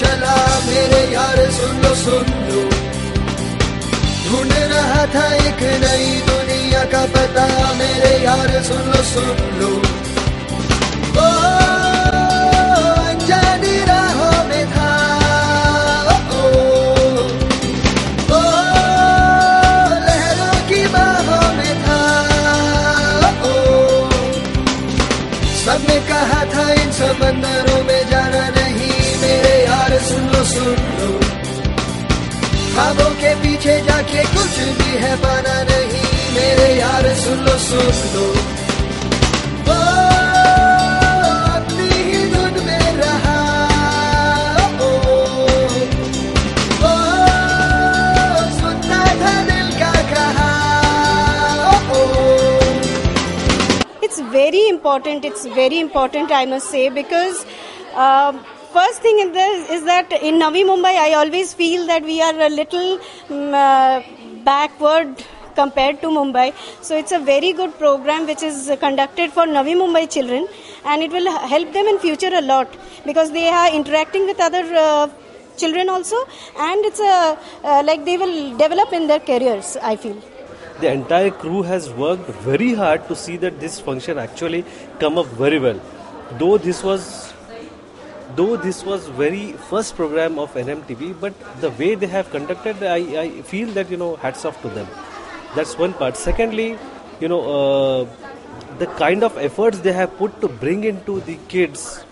चला मेरे यार सुन लो, ढूंढ रहा था एक नई दुनिया का पता मेरे यार सुन लो। ओ अनजानी राहों में था, ओ लहरों की बाहों में था, सबने कहा था इन समंदरों में जाना नहीं मेरे यार सुन लो, ख्वाबों के पीछे जाके कुछ भी है पाना नहीं मेरे यार सुन लो। ओ अपनी ही धुन में रहा, ओ सुनता था दिल का कहा। It's very important I must say, because first thing is that in Navi Mumbai I always feel that we are a little backward compared to Mumbai. So it's a very good program which is conducted for Navi Mumbai children, and it will help them in future a lot because they are interacting with other children also, and it's like they will develop in their careers, I feel. The entire crew has worked very hard to see that this function actually come up very well. Though this was very first program of NMTV, but the way they have conducted, I feel that, hats off to them. That's one part. Secondly, the kind of efforts they have put to bring into the kids,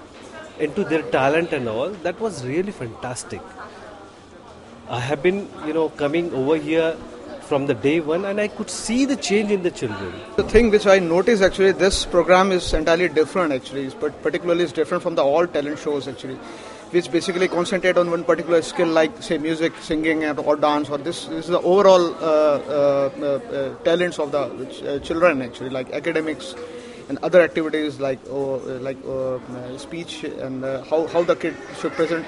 into their talent and all, that was really fantastic. I have been, coming over here from the day one, and I could see the change in the children. The thing which I noticed actually, this program is entirely different actually, but particularly it's different from the all talent shows actually, which basically concentrate on one particular skill like say music, singing or dance, or this is the overall talents of the children actually, like academics and other activities like speech and how the kid should present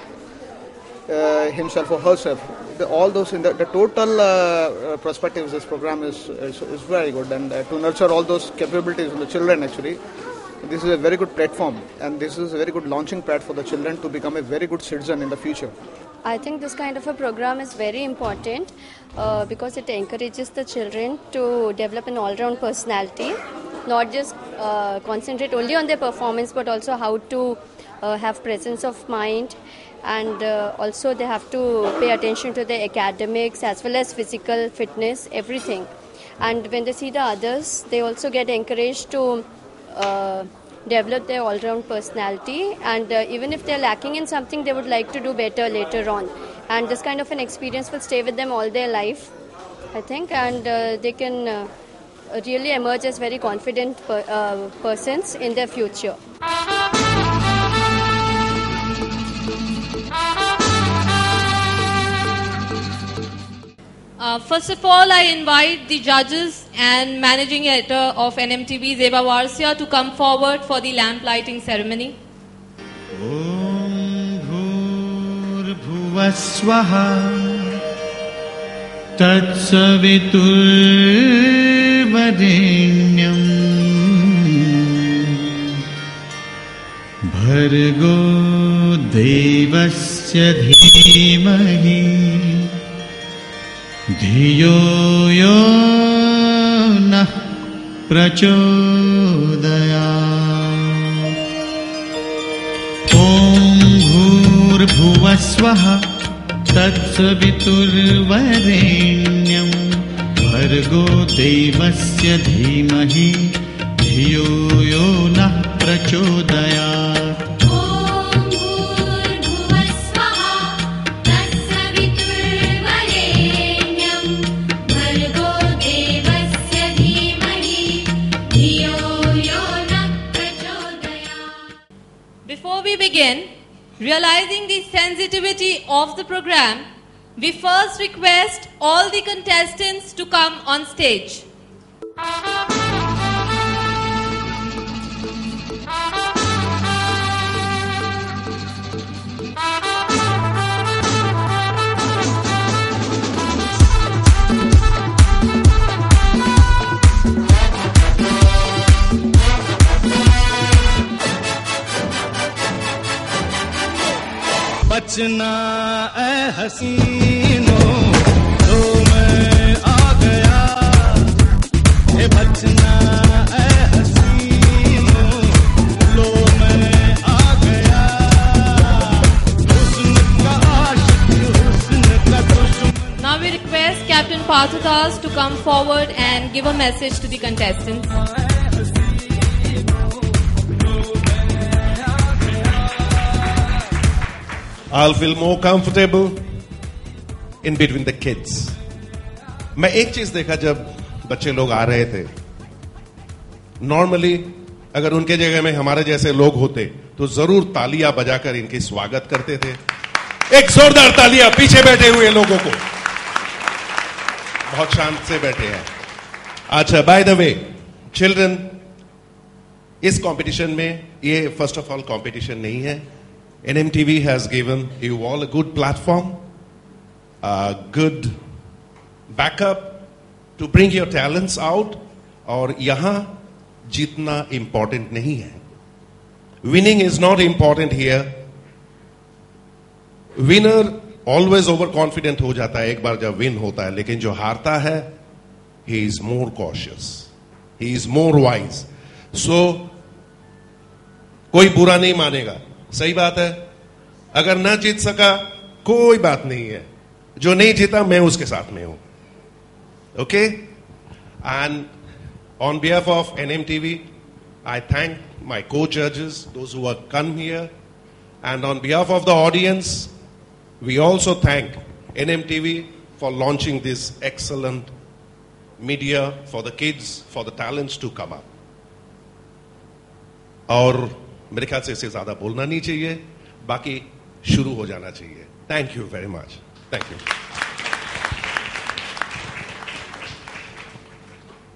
himself or herself. All those in the total perspectives, this program is very good, and to nurture all those capabilities in the children actually, this is a very good platform, and this is a very good launching pad for the children to become a very good citizen in the future. I think this kind of a program is very important because it encourages the children to develop an all-round personality, not just concentrate only on their performance, but also how to have presence of mind, and also they have to pay attention to their academics as well as physical fitness, everything. And when they see the others, they also get encouraged to develop their all-round personality, and even if they're lacking in something, they would like to do better later on. And this kind of an experience will stay with them all their life, I think, and they can really emerge as very confident persons in their future. First of all, I invite the judges and managing editor of NMTV, Zeba Warsia, to come forward for the lamp lighting ceremony. Om Bhur Bhuvaswaha Tatsavitur Varenyam Bhargo Devasya Dhimahi Dhiyo yo nah prachodayat. Om bhur bhuvaswaha tatsaviturvarenyam bhargo devasya dhimahi dhiyo yo nah prachodayat. Before we begin, realizing the sensitivity of the program, we first request all the contestants to come on stage. बच बचना ऐ हसीनों तो मैं आ गया, हे बचना ऐ हसीनों लो मैं आ गया, हुस्न का आशिक हुस्न का दुश्मन. Now we request Captain Parthudas to come forward and give a message to the contestants. I'll feel more comfortable in between the kids. मैं एक चीज देखा जब बच्चे लोग आ रहे थे, नॉर्मली अगर उनके जगह में हमारे जैसे लोग होते तो जरूर तालियां बजाकर इनकी स्वागत करते थे. एक जोरदार तालियां पीछे बैठे हुए लोगों को. बहुत शांत से बैठे हैं. अच्छा, बाय द वे चिल्ड्रन, इस कंपटीशन में ये फर्स्ट ऑफ ऑल कंपटीशन नहीं है. NMTV has given you all a good platform, a good backup to bring your talents out. और यहां जीतना important नहीं है. Winning is not important here. Winner always overconfident हो जाता है एक बार जब win होता है, लेकिन जो हारता है he is more cautious, he is more wise. So कोई बुरा नहीं मानेगा. सही बात है. अगर ना जीत सका कोई बात नहीं है, जो नहीं जीता मैं उसके साथ में हूं. Okay. And on behalf of NMTV I thank my co-judges, those who have come here, and on behalf of the audience we also thank NMTV for launching this excellent media for the kids, for the talents to come up. और मेरे ख्याल से इससे ज्यादा बोलना नहीं चाहिए, बाकी शुरू हो जाना चाहिए. Thank you very much. Thank you.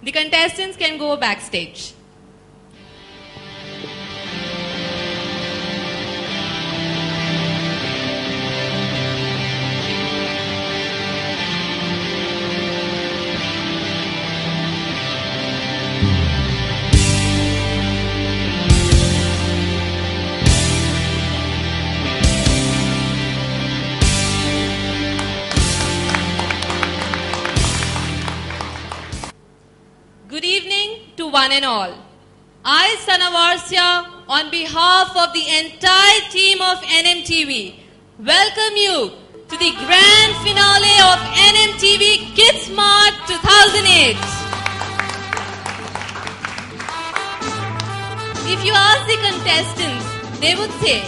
The contestants can go backstage. Good evening to one and all. I, Sana Varsya, on behalf of the entire team of NMTV, welcome you to the grand finale of NMTV Kids Mart 2008. If you ask the contestants, they would say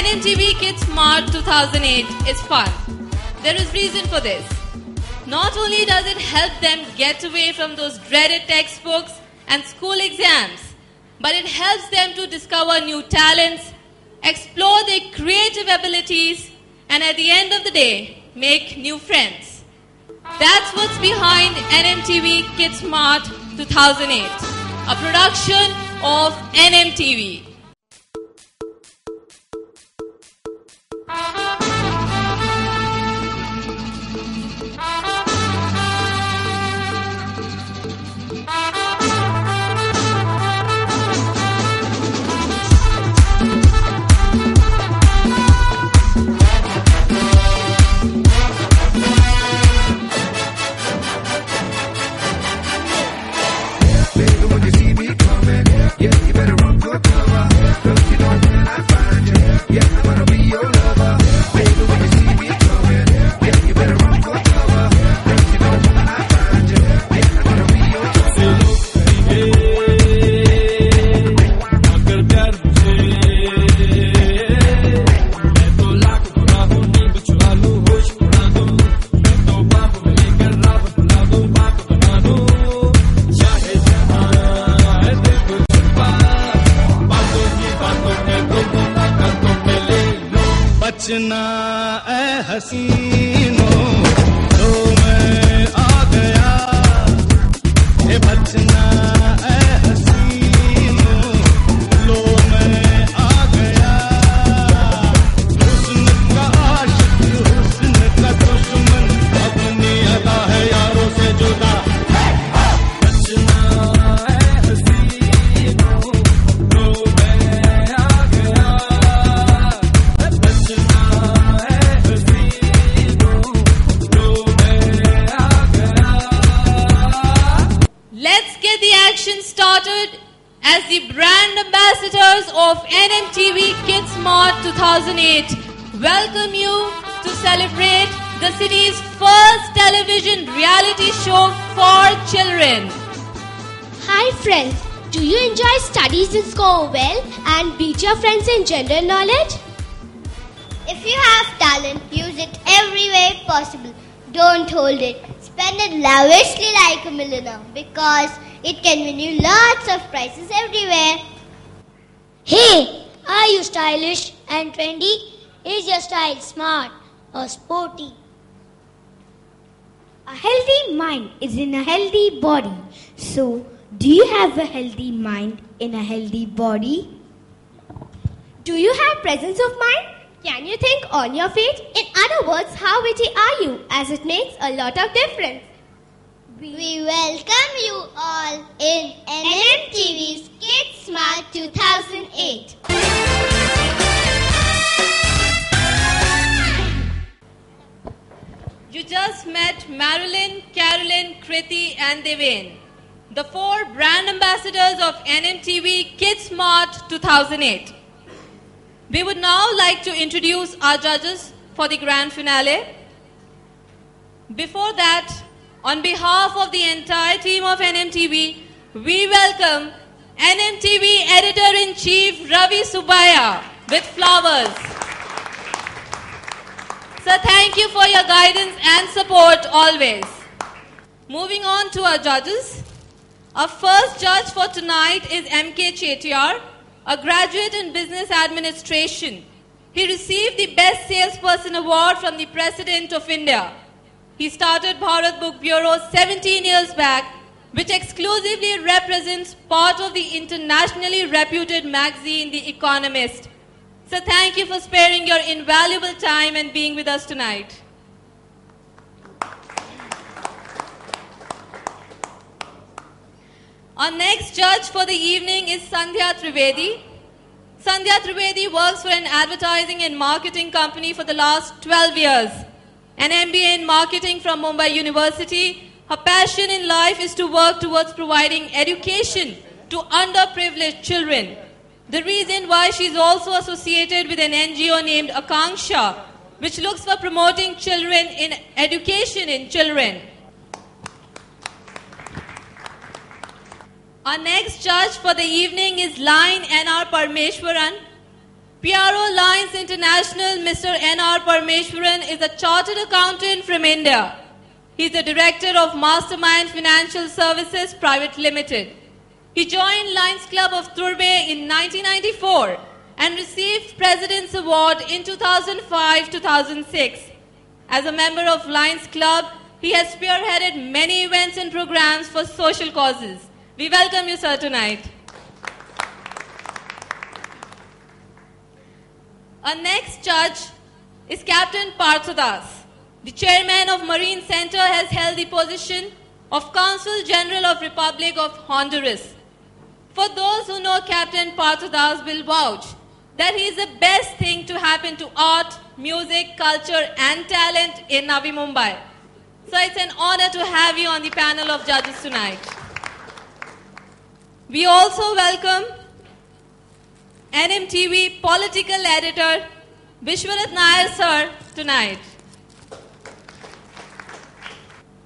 NMTV Kids Mart 2008 is fun. There is reason for this. Not only does it help them get away from those dreaded textbooks and school exams, but it helps them to discover new talents, explore their creative abilities, and at the end of the day, make new friends. That's what's behind NMTV Kids Mart 2008, a production of NMTV. बचना ऐ हसीनों तो मैं आ गया, हे बचना ऐ हसीनों लो मैं आ गया, हुस्न का आशिक हुस्न का दुश्मन अपनी अदा है यारों से जुदा. बचना ऐ हसीनों तो मैं आ गया, बचना ऐ of NMTV Kids Mart 2008 welcome you to celebrate the city's first television reality show for children. Hi friends, do you enjoy studies and score well and beat your friends in general knowledge? If you have talent, use it every way possible. Don't hold it. Spend it lavishly like a millionaire because it can win you lots of prizes everywhere. Hey, are you stylish and trendy? Is your style smart or sporty? A healthy mind is in a healthy body. So, do you have a healthy mind in a healthy body? Do you have presence of mind? Can you think on your feet? In other words, how witty are you? As it makes a lot of difference. We welcome you all in NMTV's Kids Smart 2008. You just met Marilyn, Carolyn, Kriti and Devain, the 4 brand ambassadors of NMTV Kids Mart 2008. We would now like to introduce our judges for the grand finale. Before that, on behalf of the entire team of NMTV, we welcome NMTV Editor-in-Chief Ravi Subbiah with flowers. Sir, thank you for your guidance and support always. Moving on to our judges. Our first judge for tonight is M.K. Chetiyar, a graduate in business administration. He received the Best Salesperson Award from the President of India. He started Bharat Book Bureau 17 years back, which exclusively represents part of the internationally reputed magazine, The Economist. So thank you for sparing your invaluable time and being with us tonight. Our next judge for the evening is Sandhya Trivedi. Sandhya Trivedi works for an advertising and marketing company for the last 12 years. An MBA in marketing from Mumbai University. Her passion in life is to work towards providing education to underprivileged children. The reason why she is also associated with an NGO named Akanksha, which looks for promoting children in education in children. Our next judge for the evening is Line N.R. Parmeshwaran. PRO Lines International, Mr. N.R. Parmeshwaran is a chartered accountant from India. He is the director of Mastermind Financial Services Private Limited. He joined Lions Club of Turbe in 1994 and received President's Award in 2005-2006. As a member of Lions Club, he has spearheaded many events and programs for social causes. We welcome you, sir, tonight. Our next judge is Captain Parthadas. The chairman of Marine Center has held the position of Consul General of Republic of Honduras. For those who know Captain Parthadas will vouch that he is the best thing to happen to art, music, culture and talent in Navi Mumbai. So it's an honor to have you on the panel of judges tonight. We also welcome NMTV Political Editor Vishwanath Nair sir tonight.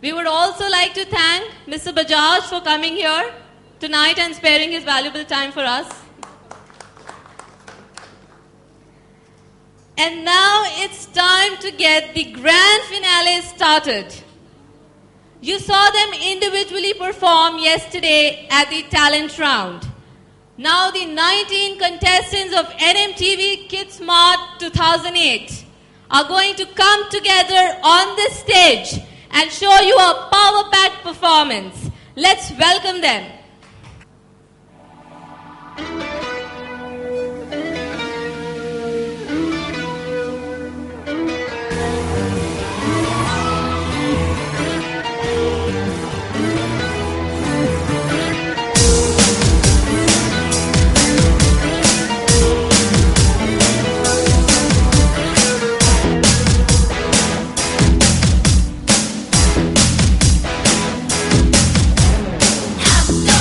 We would also like to thank Mr. Bajaj for coming here tonight and sparing his valuable time for us. And now it's time to get the grand finale started. You saw them individually perform yesterday at the talent round. Now the 19 contestants of NMTV Kids Mart 2008 are going to come together on this stage and show you a power-packed performance. Let's welcome them. After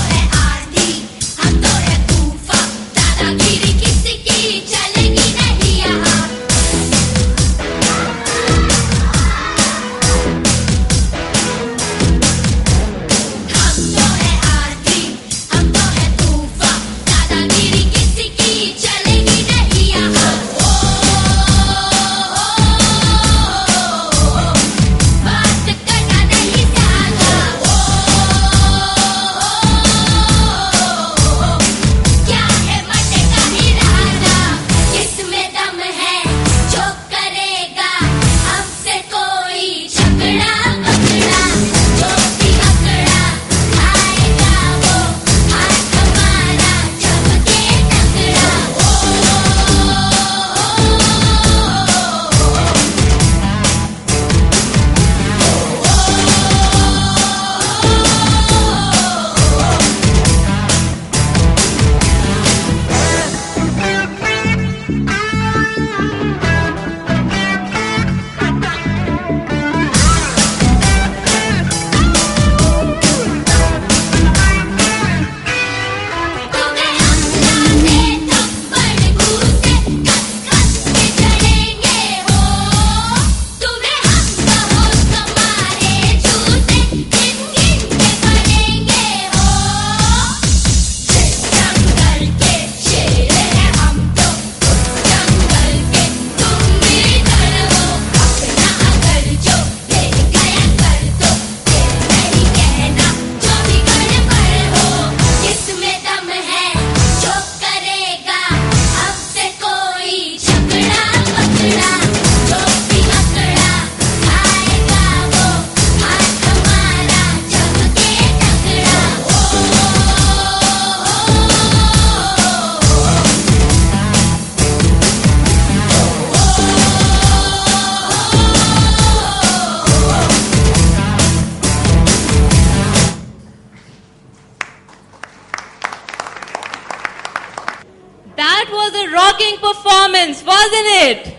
performance, wasn't it?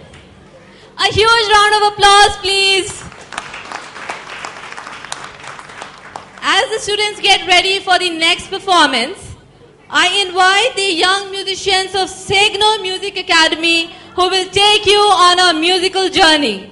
A huge round of applause, please. As the students get ready for the next performance, I invite the young musicians of Segno Music Academy who will take you on a musical journey.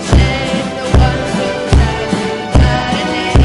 Save the one who died.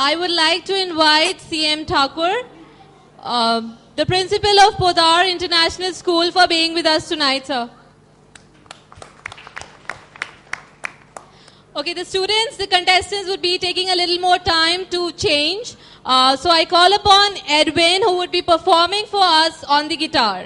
I would like to invite CM Thakur, the principal of Podar International School, for being with us tonight, sir. Okay, the students, the contestants would be taking a little more time to change. So I call upon Edwin, who would be performing for us on the guitar.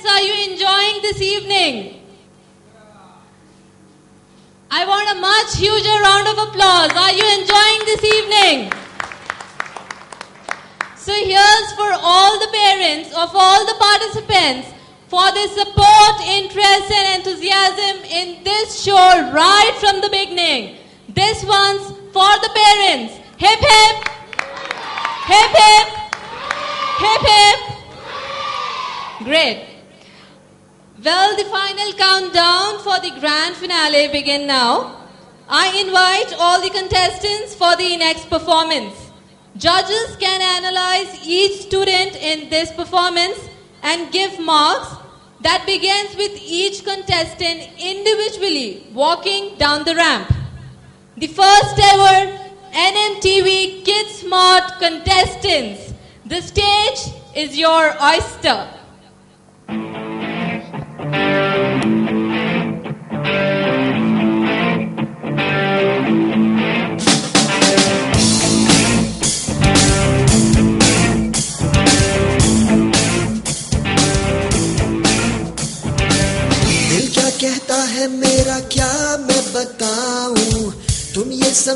Are you enjoying this evening? I want a much huger round of applause. Are you enjoying this evening? So here's for all the parents of all the participants for their support, interest and enthusiasm in this show right from the beginning. This one's for the parents. Hip hip! Hip hip! Hip hip! Great. Well, the final countdown for the grand finale begin now. I invite all the contestants for the next performance. Judges can analyze each student in this performance and give marks that begins with each contestant individually walking down the ramp. The first ever NMTV Kids Smart contestants. The stage is your oyster. कहता है मेरा क्या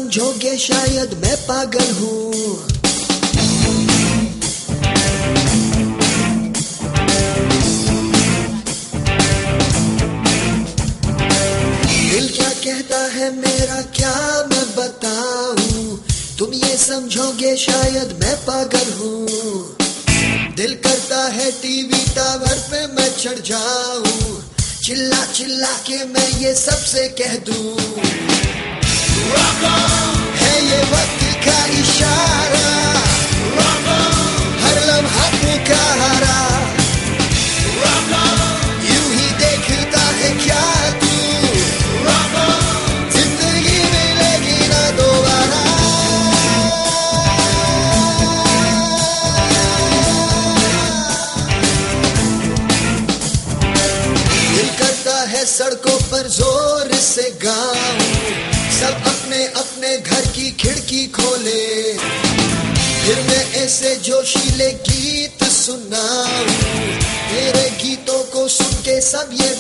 समझोगे शायद मैं पागल हूँ। दिल क्या कहता है मेरा क्या मैं बताऊं, तुम ये समझोगे शायद मैं पागल हूँ। दिल करता है टीवी टावर पे मैं चढ़ जाऊं, चिल्ला चिल्ला के मैं ये सबसे कह दूं, है ये वक्त का इशारा, हर लम्हा पुकारा, यूं ही देखता है क्या तू, जिंदगी मिलेगी ना दोबारा। दिल करता है सड़कों पर जोर से गाऊं, सब अपने अपने घर की खिड़की खोले, फिर मैं ऐसे जोशीले गीत सुनाऊं, तेरे गीतों को सुन के सब ये